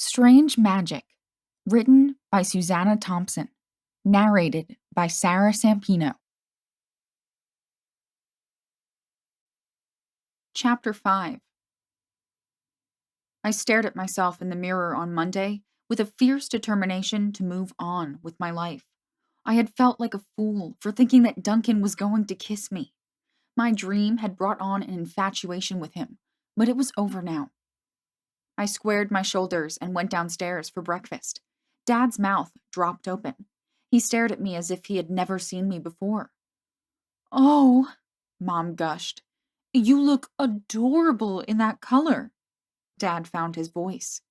Strange Magic, written by Suzana Thompson, narrated by Sarah Sampino. Chapter 5. I stared at myself in the mirror on Monday with a fierce determination to move on with my life. I had felt like a fool for thinking that Duncan was going to kiss me. My dream had brought on an infatuation with him, but it was over now. I squared my shoulders and went downstairs for breakfast. Dad's mouth dropped open. He stared at me as if he had never seen me before. "Oh," Mom gushed. "You look adorable in that color." Dad found his voice.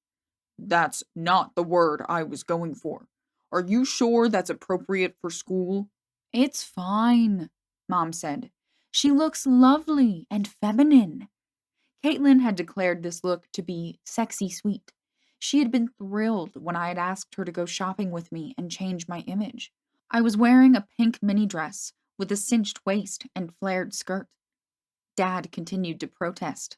That's not the word I was going for. Are you sure that's appropriate for school? "It's fine," Mom said. "She looks lovely and feminine." Caitlin had declared this look to be sexy sweet. She had been thrilled when I had asked her to go shopping with me and change my image. I was wearing a pink mini dress with a cinched waist and flared skirt. Dad continued to protest.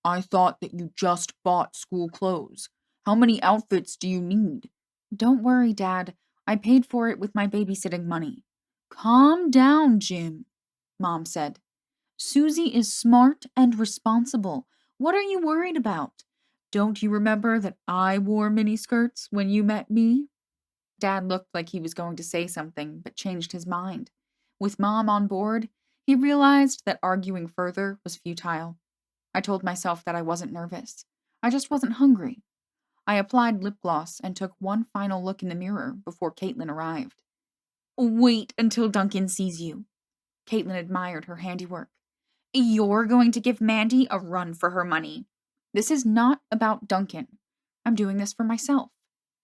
I thought that you just bought school clothes. How many outfits do you need? "Don't worry, Dad. I paid for it with my babysitting money." "Calm down, Jim," Mom said. "Susie is smart and responsible. What are you worried about? Don't you remember that I wore miniskirts when you met me?" Dad looked like he was going to say something, but changed his mind. With Mom on board, he realized that arguing further was futile. I told myself that I wasn't nervous. I just wasn't hungry. I applied lip gloss and took one final look in the mirror before Caitlin arrived. "Wait until Duncan sees you." Caitlin admired her handiwork. "You're going to give Mandy a run for her money." "This is not about Duncan. I'm doing this for myself."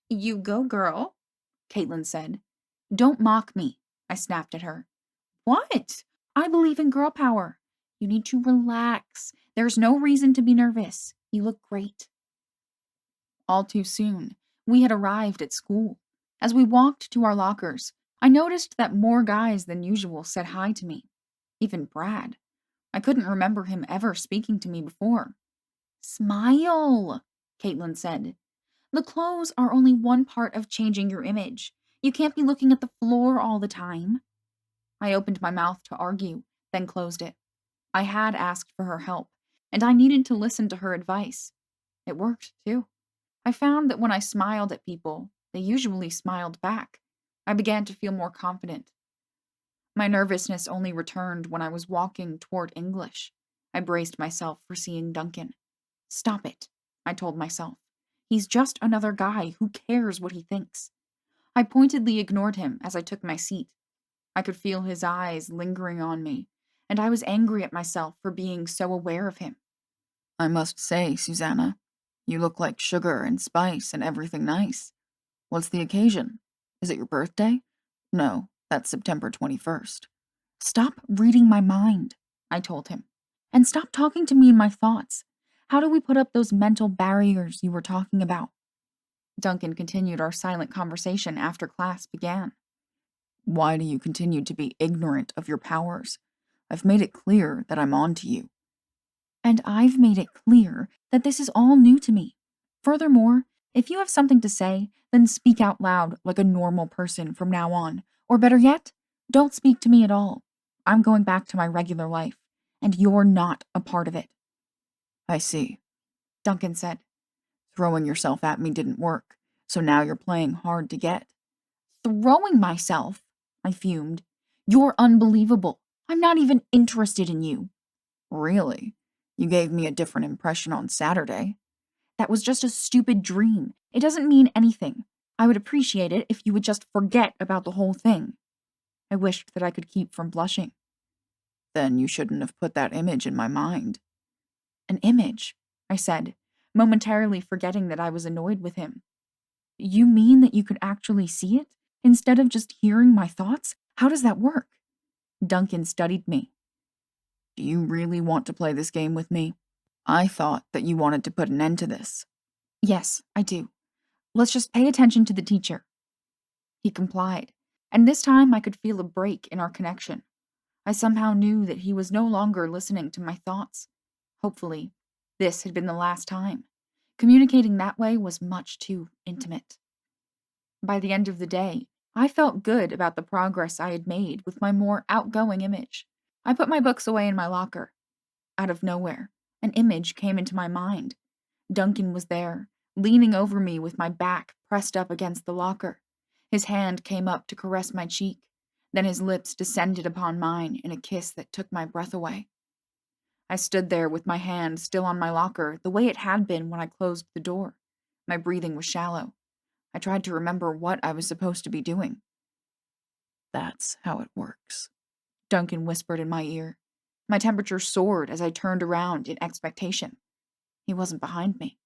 "You go, girl," Caitlin said. "Don't mock me," I snapped at her. "What? I believe in girl power. You need to relax. There's no reason to be nervous. You look great." All too soon, we had arrived at school. As we walked to our lockers, I noticed that more guys than usual said hi to me. Even Brad. I couldn't remember him ever speaking to me before. "Smile," Caitlin said. "The clothes are only one part of changing your image. You can't be looking at the floor all the time." I opened my mouth to argue, then closed it. I had asked for her help, and I needed to listen to her advice. It worked, too. I found that when I smiled at people, they usually smiled back. I began to feel more confident. My nervousness only returned when I was walking toward English. I braced myself for seeing Duncan. "Stop it," I told myself. "He's just another guy. Who cares what he thinks?" I pointedly ignored him as I took my seat. I could feel his eyes lingering on me, and I was angry at myself for being so aware of him. I must say, Susanna, you look like sugar and spice and everything nice. What's the occasion? Is it your birthday? No, that's September 21st. "Stop reading my mind," I told him. "And stop talking to me in my thoughts. How do we put up those mental barriers you were talking about?" Duncan continued our silent conversation after class began. Why do you continue to be ignorant of your powers? I've made it clear that I'm on to you. "And I've made it clear that this is all new to me. Furthermore, if you have something to say, then speak out loud like a normal person from now on. Or better yet, don't speak to me at all. I'm going back to my regular life, and you're not a part of it." I see, Duncan said. throwing yourself at me didn't work, so now you're playing hard to get. "Throwing myself?" I fumed. "You're unbelievable. I'm not even interested in you." Really? You gave me a different impression on Saturday. "That was just a stupid dream. It doesn't mean anything. I would appreciate it if you would just forget about the whole thing." I wished that I could keep from blushing. Then you shouldn't have put that image in my mind. "An image," I said, momentarily forgetting that I was annoyed with him. "You mean that you could actually see it, instead of just hearing my thoughts? How does that work?" Duncan studied me. Do you really want to play this game with me? I thought that you wanted to put an end to this. "Yes, I do. Let's just pay attention to the teacher." He complied, and this time I could feel a break in our connection. I somehow knew that he was no longer listening to my thoughts. Hopefully, this had been the last time. Communicating that way was much too intimate. By the end of the day, I felt good about the progress I had made with my more outgoing image. I put my books away in my locker. Out of nowhere, an image came into my mind. Duncan was there, leaning over me with my back pressed up against the locker. His hand came up to caress my cheek. Then his lips descended upon mine in a kiss that took my breath away. I stood there with my hand still on my locker, the way it had been when I closed the door. My breathing was shallow. I tried to remember what I was supposed to be doing. That's how it works. Duncan whispered in my ear. My temperature soared as I turned around in expectation. He wasn't behind me.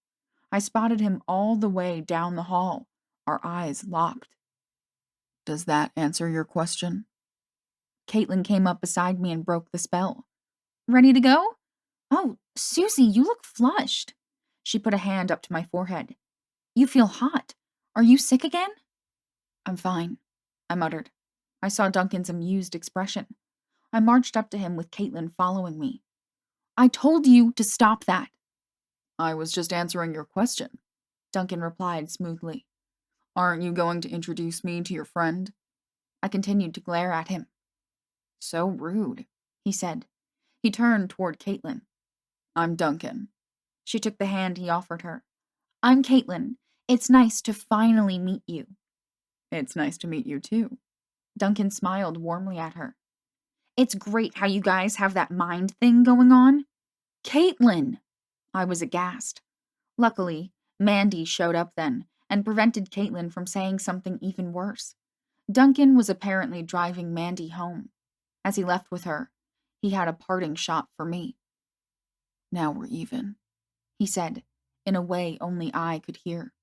I spotted him all the way down the hall, our eyes locked. Does that answer your question? Caitlin came up beside me and broke the spell. Ready to go? Oh, Susie, you look flushed. She put a hand up to my forehead. You feel hot. Are you sick again? I'm fine, I muttered. I saw Duncan's amused expression. I marched up to him with Caitlin following me. I told you to stop that. I was just answering your question, Duncan replied smoothly. Aren't you going to introduce me to your friend? I continued to glare at him. So rude, he said. He turned toward Caitlin. I'm Duncan. She took the hand he offered her. I'm Caitlin. It's nice to finally meet you. It's nice to meet you too. Duncan smiled warmly at her. It's great how you guys have that mind thing going on. Caitlin! I was aghast. Luckily, Mandy showed up then and prevented Caitlin from saying something even worse. Duncan was apparently driving Mandy home. As he left with her, he had a parting shot for me. Now we're even, he said, in a way only I could hear.